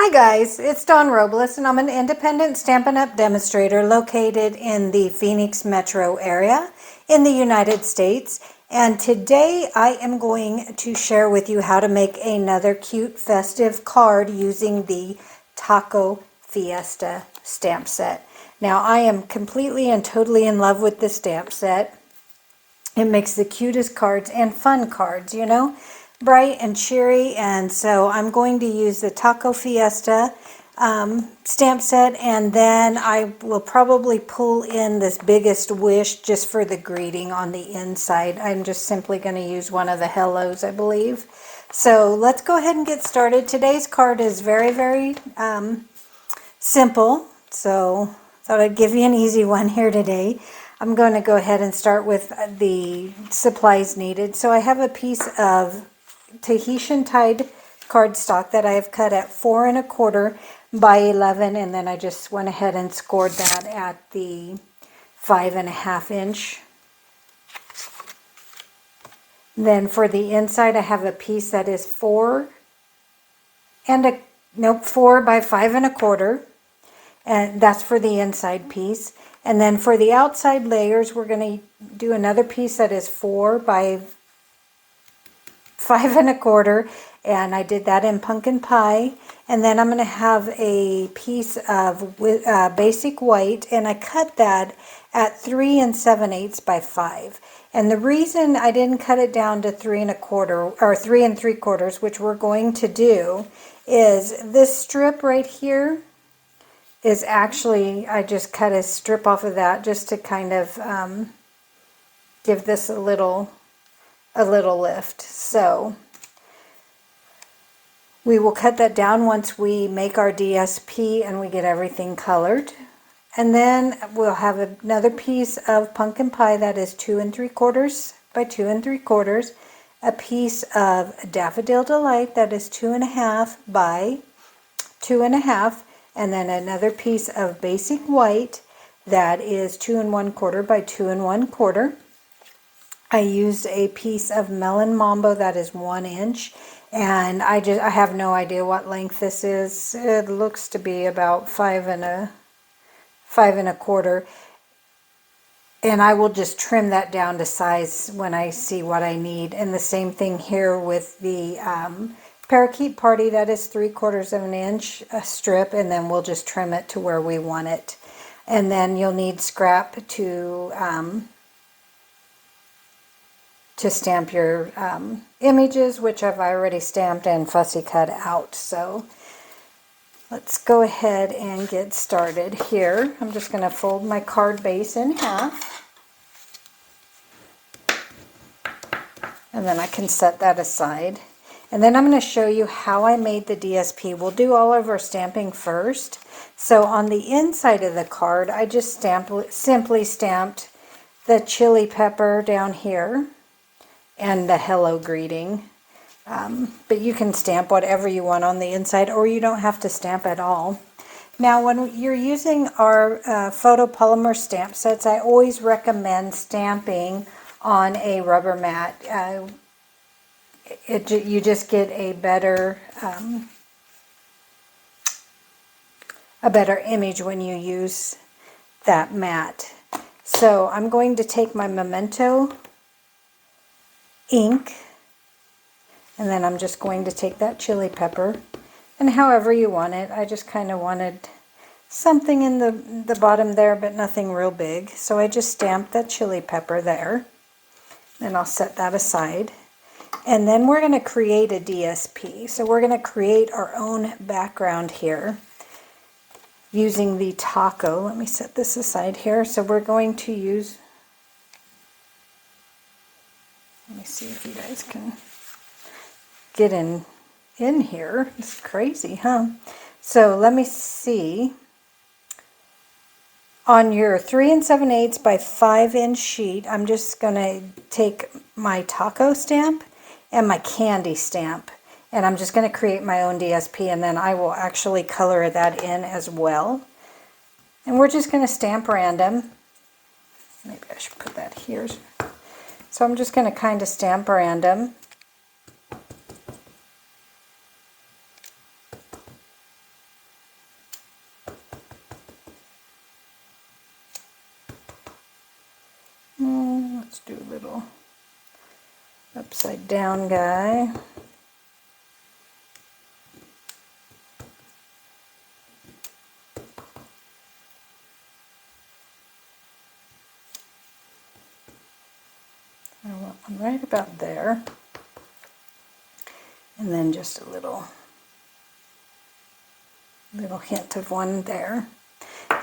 Hi guys, it's Dawn Robles and I'm an independent Stampin' Up! Demonstrator located in the Phoenix metro area in the United States. And today I am going to share with you how to make another cute festive card using the Taco Fiesta stamp set. Now I am completely and totally in love with this stamp set. It makes the cutest cards and fun cards, you know, bright and cheery. And so I'm going to use the Taco Fiesta stamp set, and then I will probably pull in this Biggest Wish just for the greeting on the inside. I'm just simply going to use one of the hellos, I believe. So let's go ahead and get started. Today's card is very simple, so thought I'd give you an easy one here today. I'm going to go ahead and start with the supplies needed. So I have a piece of Tahitian tied cardstock that I have cut at 4 1/4 by 11, and then I just went ahead and scored that at the 5 1/2 inch. Then for the inside, I have a piece that is 4 by 5 1/4, and that's for the inside piece. And then for the outside layers, we're going to do another piece that is 4 by 5 1/4, and I did that in pumpkin pie. And then I'm going to have a piece of basic white, and I cut that at 3 7/8 by 5. And the reason I didn't cut it down to 3 1/4 or 3 3/4, which we're going to do, is this strip right here is actually, I just cut a strip off of that just to kind of give this a little lift. So we will cut that down once we make our DSP and we get everything colored. And then we'll have another piece of pumpkin pie that is 2 3/4 by 2 3/4, a piece of Daffodil Delight that is 2 1/2 by 2 1/2, and then another piece of basic white that is 2 1/4 by 2 1/4. I used a piece of Melon Mambo that is 1 inch, and I have no idea what length this is. It looks to be about 5 1/4, and I will just trim that down to size when I see what I need. And the same thing here with the Parakeet Party, that is 3/4 of an inch strip, and then we'll just trim it to where we want it. And then you'll need scrap to stamp your images, which I've already stamped and fussy cut out. So let's go ahead and get started here. I'm just going to fold my card base in half, and then I can set that aside. And then I'm going to show you how I made the DSP. We'll do all of our stamping first. So on the inside of the card, I just simply stamped the chili pepper down here and the hello greeting. But you can stamp whatever you want on the inside, or you don't have to stamp at all. Now, when you're using our photopolymer stamp sets, I always recommend stamping on a rubber mat. You just get a better image when you use that mat. So I'm going to take my Memento ink, and then I'm just going to take that chili pepper, and however you want it. I just kind of wanted something in the bottom there, but nothing real big. So I just stamped that chili pepper there, and I'll set that aside. And then we're going to create a DSP. So we're going to create our own background here using the taco. Let me set this aside here. So we're going to use, let me see if you guys can get in here. It's crazy, huh? So let me see. On your 3 7/8 by 5 inch sheet, I'm just going to take my taco stamp and my candy stamp, and I'm just going to create my own DSP, and then I will actually color that in as well. And we're just going to stamp random. Maybe I should put that here. So I'm just going to kind of stamp random. Let's do a little upside down guy. I want one right about there. And then just a little hint of one there.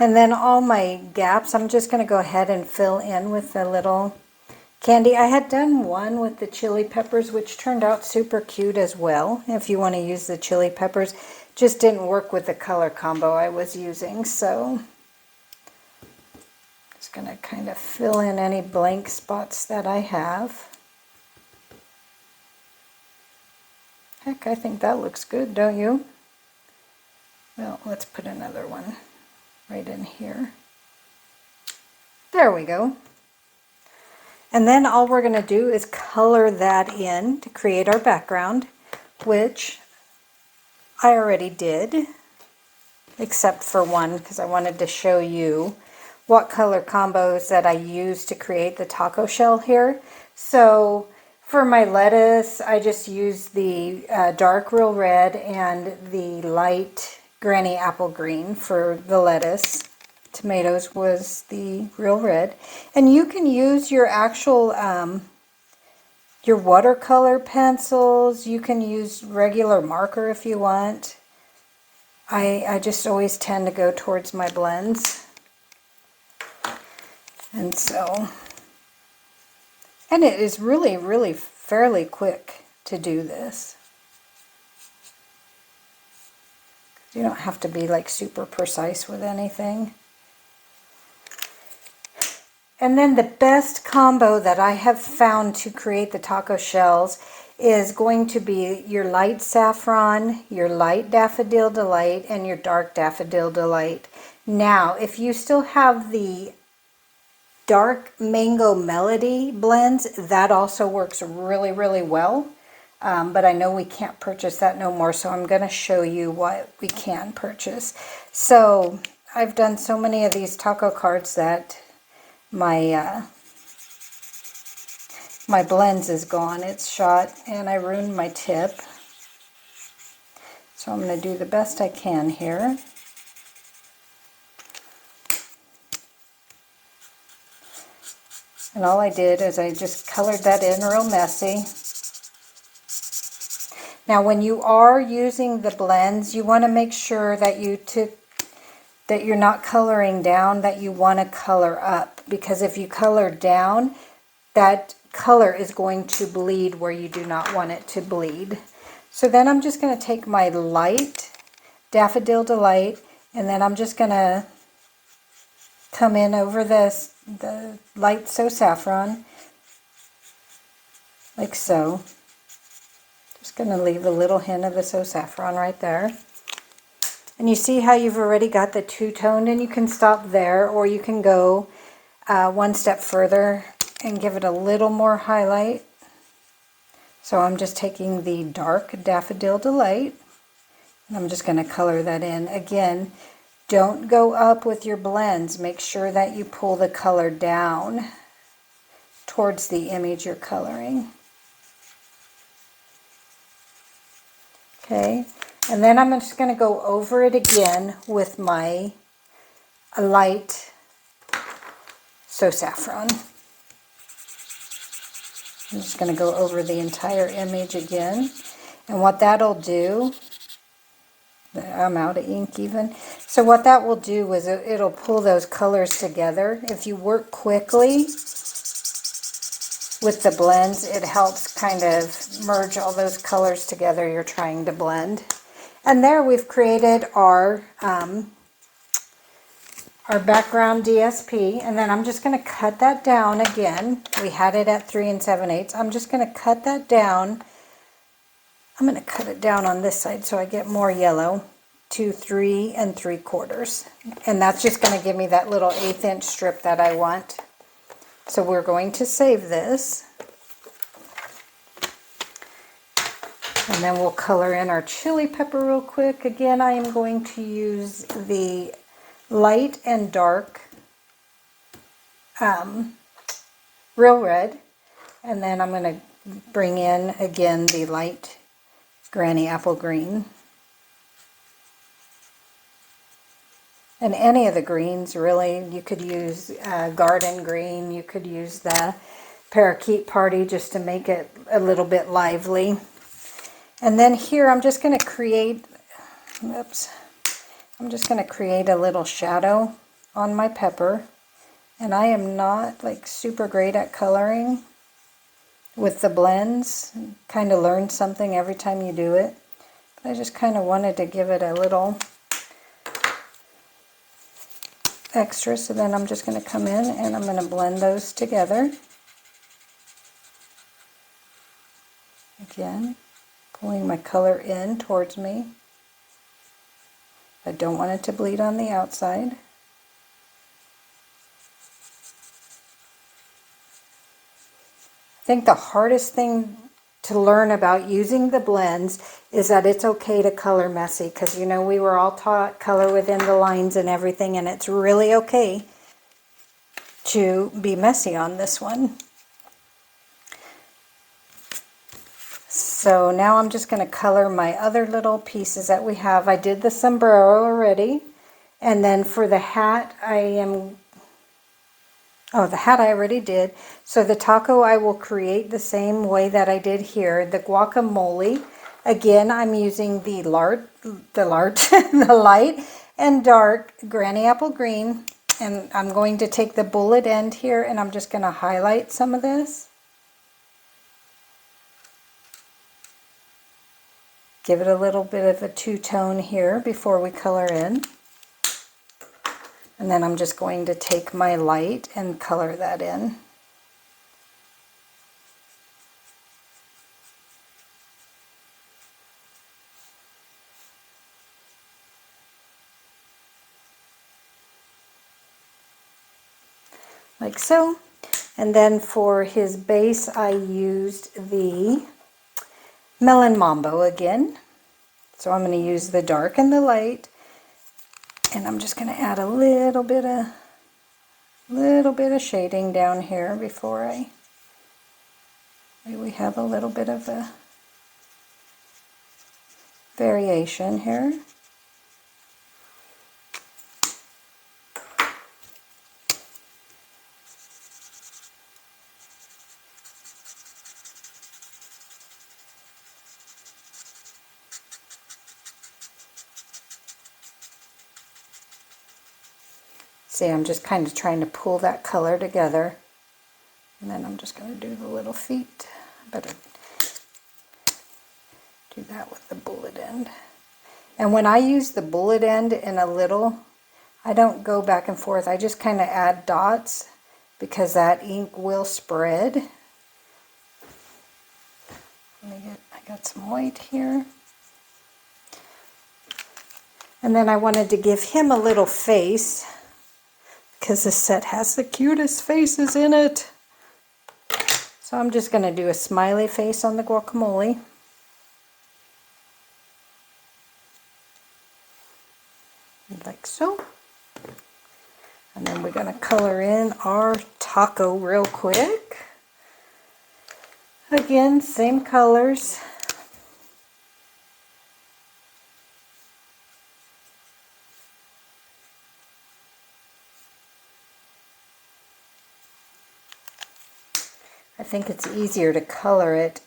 And then all my gaps, I'm just going to go ahead and fill in with a little candy. I had done one with the chili peppers, which turned out super cute as well. If you want to use the chili peppers, just didn't work with the color combo I was using. So just going to kind of fill in any blank spots that I have. Heck, I think that looks good, don't you? Well, let's put another one right in here. There we go. And then all we're going to do is color that in to create our background, which I already did, except for one, because I wanted to show you what color combos that I used to create the taco shell here. So for my lettuce, I just used the dark real red and the light granny apple green for the lettuce. Tomatoes was the real red. And you can use your actual, your watercolor pencils. You can use regular marker if you want. I just always tend to go towards my blends. And so, and it is really, really fairly quick to do this. You don't have to be like super precise with anything. And then the best combo that I have found to create the taco shells is going to be your light saffron, your light daffodil delight, and your dark daffodil delight. Now, if you still have the dark mango melody blends, that also works really, really well. But I know we can't purchase that no more, so I'm going to show you what we can purchase. So I've done so many of these taco cards that my my blends is gone. It's shot and I ruined my tip. So I'm going to do the best I can here. And all I did is I just colored that in real messy. Now when you are using the blends, you want to make sure that you're not coloring down, that you want to color up. Because if you color down, that color is going to bleed where you do not want it to bleed. So then I'm just going to take my light Daffodil Delight, and then I'm just going to come in over the light So Saffron, like so. Just going to leave a little hint of the So Saffron right there. And you see how you've already got the two-toned, and you can stop there, or you can go one step further and give it a little more highlight. So I'm just taking the dark Daffodil Delight, and I'm just going to color that in. Again, don't go up with your blends. Make sure that you pull the color down towards the image you're coloring. Okay, and then I'm just going to go over it again with my light So Saffron. I'm just going to go over the entire image again. And what that'll do, I'm out of ink even. So what that will do is it'll pull those colors together. If you work quickly with the blends, it helps kind of merge all those colors together you're trying to blend. And there we've created our background DSP, and then I'm just going to cut that down again. We had it at 3 7/8. I'm just going to cut that down. I'm going to cut it down on this side so I get more yellow to 3 3/4. And that's just going to give me that little 1/8 inch strip that I want. So we're going to save this. And then we'll color in our chili pepper real quick. Again, I am going to use the real red. And then I'm going to bring in again the light Granny Apple Green. And any of the greens, really. You could use garden green. You could use the Parakeet Party just to make it a little bit lively. And then here I'm just going to create, I'm just going to create a little shadow on my pepper. And I am not like super great at coloring with the blends. Kind of learn something every time you do it. But I just kind of wanted to give it a little extra. So then I'm just going to come in and I'm going to blend those together. Again, pulling my color in towards me. I don't want it to bleed on the outside. I think the hardest thing to learn about using the blends is that it's okay to color messy, because you know we were all taught color within the lines and everything, and it's really okay to be messy on this one. So now I'm just going to color my other little pieces that we have. I did the sombrero already, and then for the hat the hat I already did. So the taco I will create the same way that I did here. The guacamole, again, I'm using the light and dark Granny Apple Green. And I'm going to take the bullet end here and I'm just going to highlight some of this. Give it a little bit of a two-tone here before we color in. And then I'm just going to take my light and color that in. Like so. And then for his base, I used the Melon Mambo again. So I'm going to use the dark and the light. And I'm just going to add a little bit of shading down here before we have a little bit of a variation here. See, I'm just kind of trying to pull that color together. And then I'm just going to do the little feet. Better do that with the bullet end. And when I use the bullet end in a little, I don't go back and forth. I just kind of add dots because that ink will spread. I got some white here. And then I wanted to give him a little face, because this set has the cutest faces in it. So I'm just going to do a smiley face on the guacamole. Like so. And then we're going to color in our taco real quick. Again, same colors. I think it's easier to color it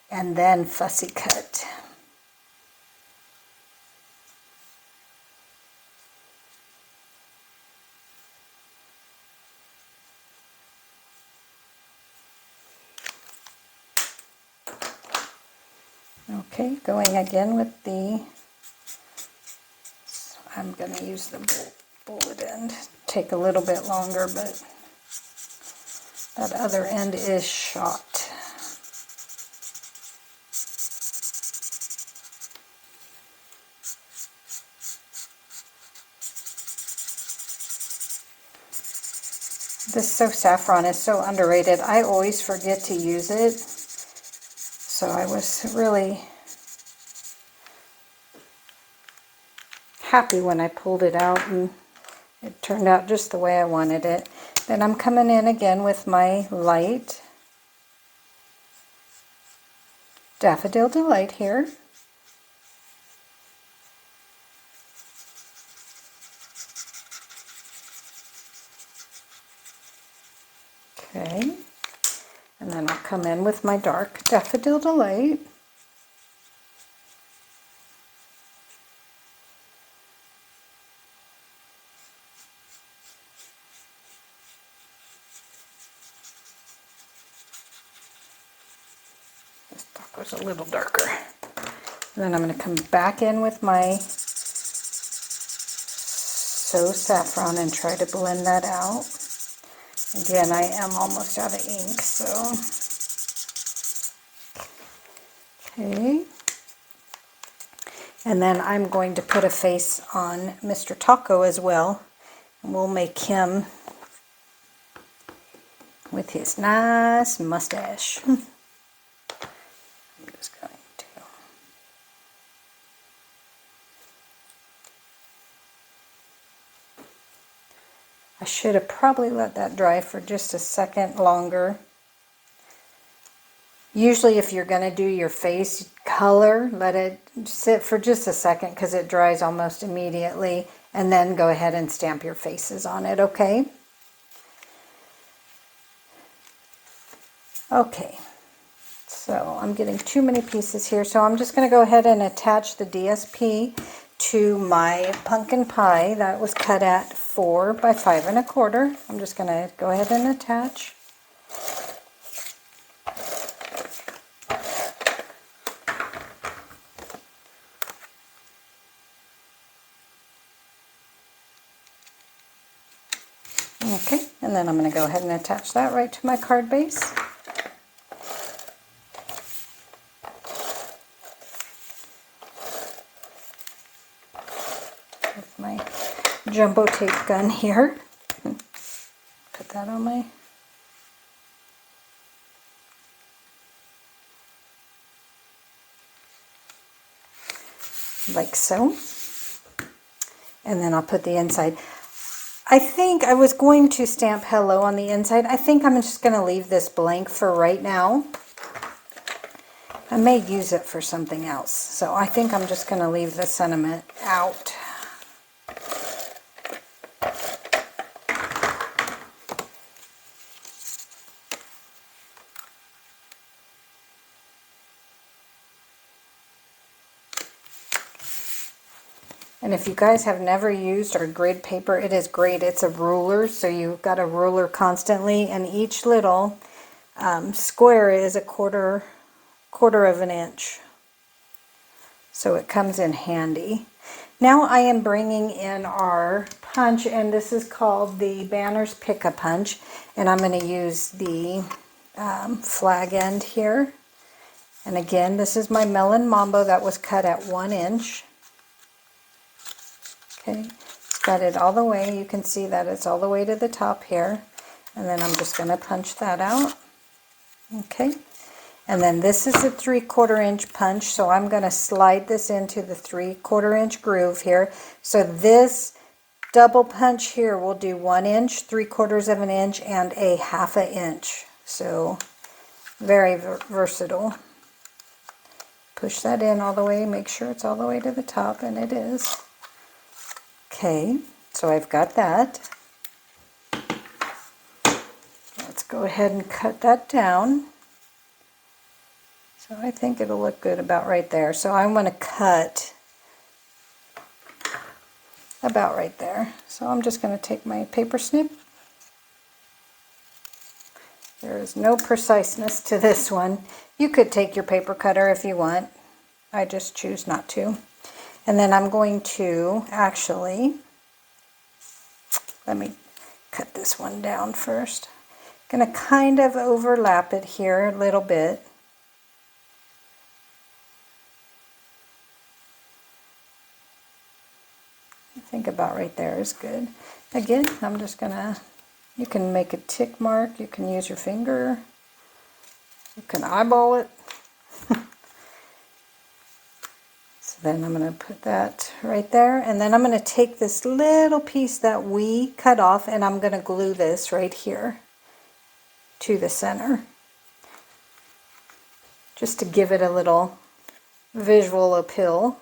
and then fussy cut. Okay, going again with I'm going to use the bullet end. Take a little bit longer, but that other end is shot. This So Saffron is so underrated. I always forget to use it. So I was really happy when I pulled it out and it turned out just the way I wanted it. And I'm coming in again with my light Daffodil Delight here. Okay, and then I'll come in with my dark Daffodil Delight. This dark was a little darker. And then I'm going to come back in with my So Saffron and try to blend that out. Again, I am almost out of ink, so. Okay. And then I'm going to put a face on Mr. Taco as well. And we'll make him with his nice mustache. I'm just going to. I should have probably let that dry for just a second longer. Usually if you're going to do your face color, let it sit for just a second because it dries almost immediately, and then go ahead and stamp your faces on it, okay? Okay, so I'm getting too many pieces here, so I'm just going to go ahead and attach the DSP to my pumpkin pie that was cut at 4 by 5 1/4. I'm just going to go ahead and attach. Okay, and then I'm going to go ahead and attach that right to my card base. With my jumbo tape gun here. Put that on my... like so. And then I'll put the inside. I think I was going to stamp hello on the inside. I think I'm just going to leave this blank for right now. I may use it for something else. So I think I'm just going to leave the sentiment out. And if you guys have never used our grid paper, it is great. It's a ruler, so you've got a ruler constantly, and each little square is a quarter of an inch. So it comes in handy. Now I am bringing in our punch, and this is called the Banners Pick-a-Punch, and I'm going to use the flag end here. And again, this is my Melon Mambo that was cut at 1 inch. Okay, got it all the way. You can see that it's all the way to the top here. And then I'm just going to punch that out. Okay, and then this is a 3/4 inch punch, so I'm going to slide this into the 3/4 inch groove here. So this double punch here will do 1 inch, 3/4 of an inch, and a 1/2 inch. So very versatile. Push that in all the way, make sure it's all the way to the top, and it is. Okay, so I've got that. Let's go ahead and cut that down. So I think it'll look good about right there. So I'm going to cut about right there. So I'm just going to take my paper snip. There is no preciseness to this one. You could take your paper cutter if you want. I just choose not to. And then I'm going to actually, let me cut this one down first. I'm going to kind of overlap it here a little bit. I think about right there is good. Again, I'm just going to, you can make a tick mark, you can use your finger, you can eyeball it. So Then I'm going to put that right there, and then I'm going to take this little piece that we cut off and I'm going to glue this right here to the center, just to give it a little visual appeal.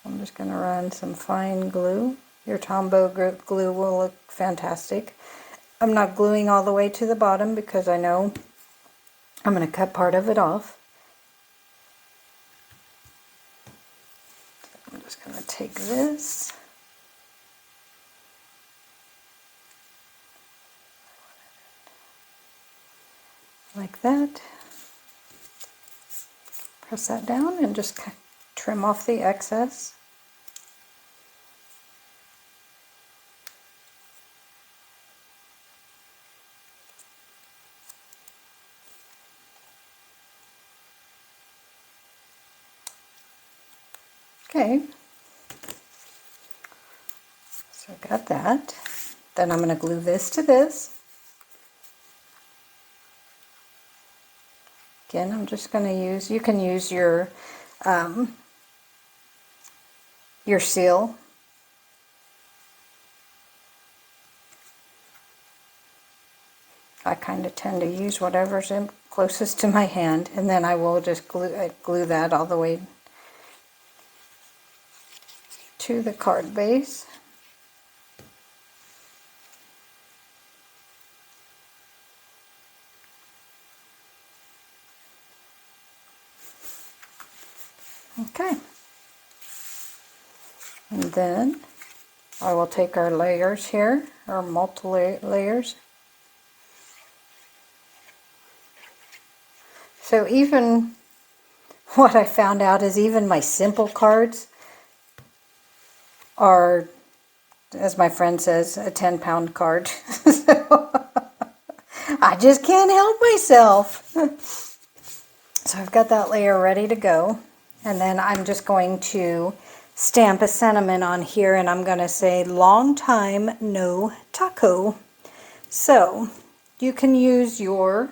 I'm just going to run some fine glue. Your Tombow glue will look fantastic. I'm not gluing all the way to the bottom because I know I'm going to cut part of it off. I'm just going to take this. Like that. Press that down and just trim off the excess. Okay, so I got that. Then I'm going to glue this to this. Again, I'm just going to use, you can use your seal. I kind of tend to use whatever's closest to my hand, and then I will just glue that all the way to the card base. Okay. And then I will take our layers here, our multi-layers. So even what I found out is even my simple cards are, as my friend says, a 10-pound card. So I just can't help myself. So I've got that layer ready to go. And then I'm just going to stamp a sentiment on here, and I'm going to say, long time no taco. So you can use your,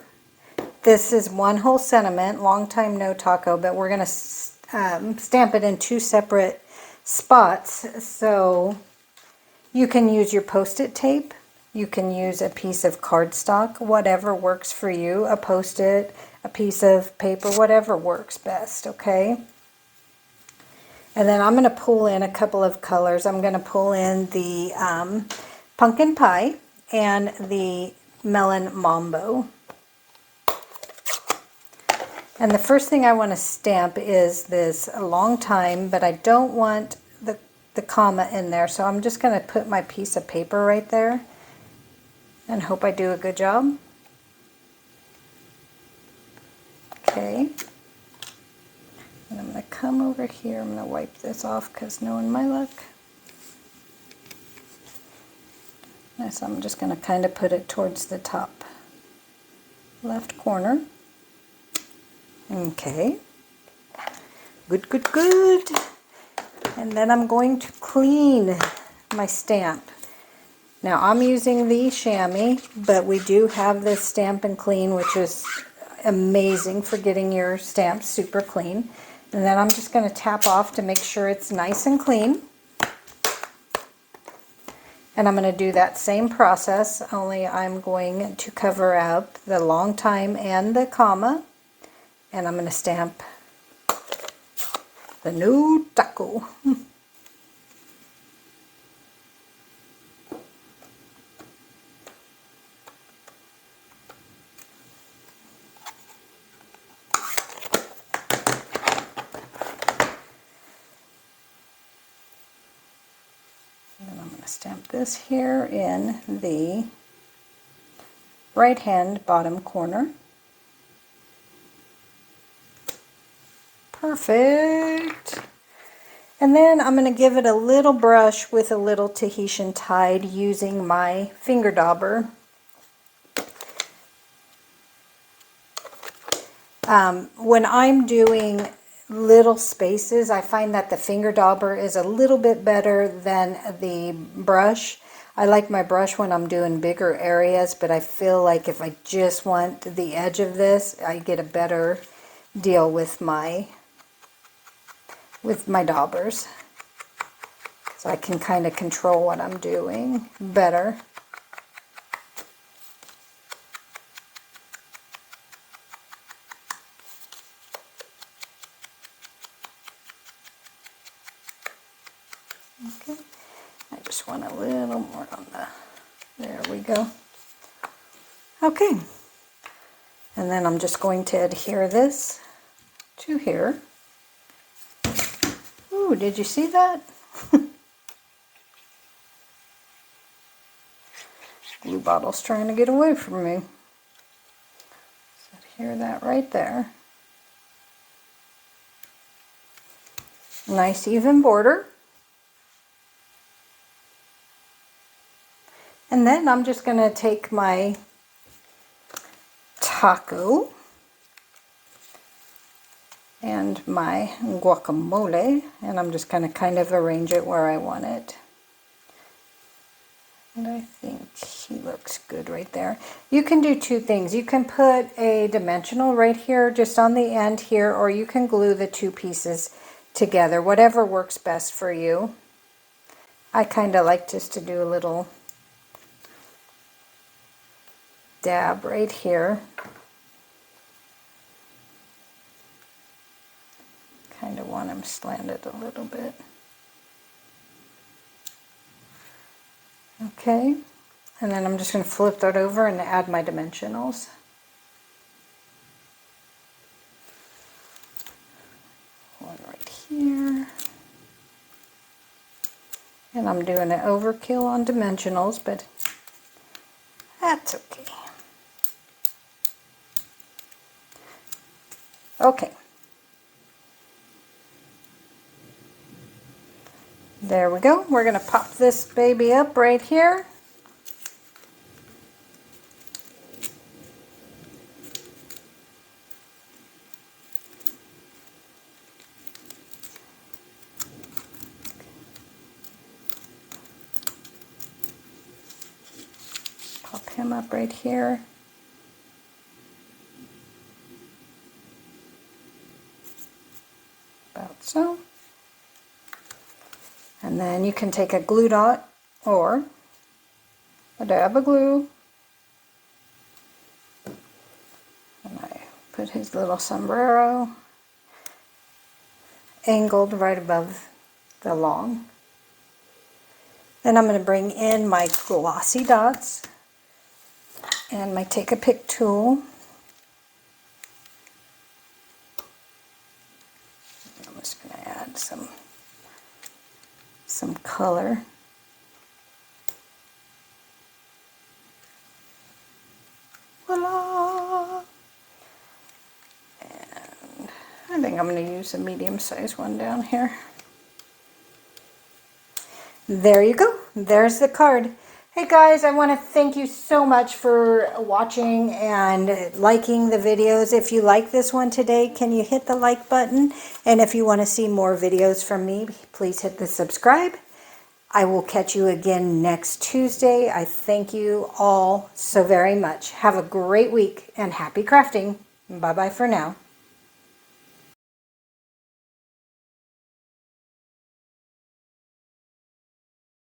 this is one whole sentiment, long time no taco, but we're going to stamp it in two separate spots. So you can use your Post-it tape, you can use a piece of cardstock, whatever works for you, a Post-it, a piece of paper, whatever works best, okay? And then I'm going to pull in a couple of colors. I'm going to pull in the pumpkin pie and the melon mambo. And the first thing I want to stamp is this long time, but I don't want the comma in there. So I'm just going to put my piece of paper right there and hope I do a good job. Okay. And I'm going to come over here. I'm going to wipe this off because knowing my luck. So I'm just going to kind of put it towards the top left corner. Okay. Good, good, good. And then I'm going to clean my stamp. Now I'm using the chamois, but we do have this Stamp and Clean, which is amazing for getting your stamps super clean. And then I'm just going to tap off to make sure it's nice and clean. And I'm going to do that same process, only I'm going to cover up the long time and the comma. And I'm going to stamp the no taco. Stamp this here in the right hand bottom corner. Perfect. And then I'm going to give it a little brush with a little Tahitian Tide using my finger dauber. When I'm doing little spaces, I find that the finger dauber is a little bit better than the brush. I like my brush when I'm doing bigger areas, but I feel like if I just want the edge of this, I get a better deal with my daubers. So I can kind of control what I'm doing better. Okay, I just want a little more on there we go. Okay, and then I'm just going to adhere this to here. Ooh, did you see that? Glue bottle's trying to get away from me. So adhere that right there. Nice even border. And then I'm just going to take my taco and my guacamole, and I'm just going to kind of arrange it where I want it. And I think he looks good right there. You can do two things. You can put a dimensional right here, just on the end here, or you can glue the two pieces together, whatever works best for you. I kind of like just to do a little dab right here. Kind of want them slanted a little bit. Okay, and then I'm just going to flip that over and add my dimensionals. One right here. And I'm doing an overkill on dimensionals, but that's okay. Okay. There we go. We're going to pop this baby up right here. Pop him up right here. About so. And then you can take a glue dot or a dab of glue. And I put his little sombrero angled right above the long. Then I'm going to bring in my glossy dots and my take a pick tool. I'm just going to add some color. Voila! And I think I'm going to use a medium-sized one down here. There you go. There's the card. Hey guys, I want to thank you so much for watching and liking the videos. If you like this one today, can you hit the like button? And if you want to see more videos from me, please hit the subscribe. I will catch you again next Tuesday. I thank you all so very much. Have a great week and happy crafting. Bye-bye for now.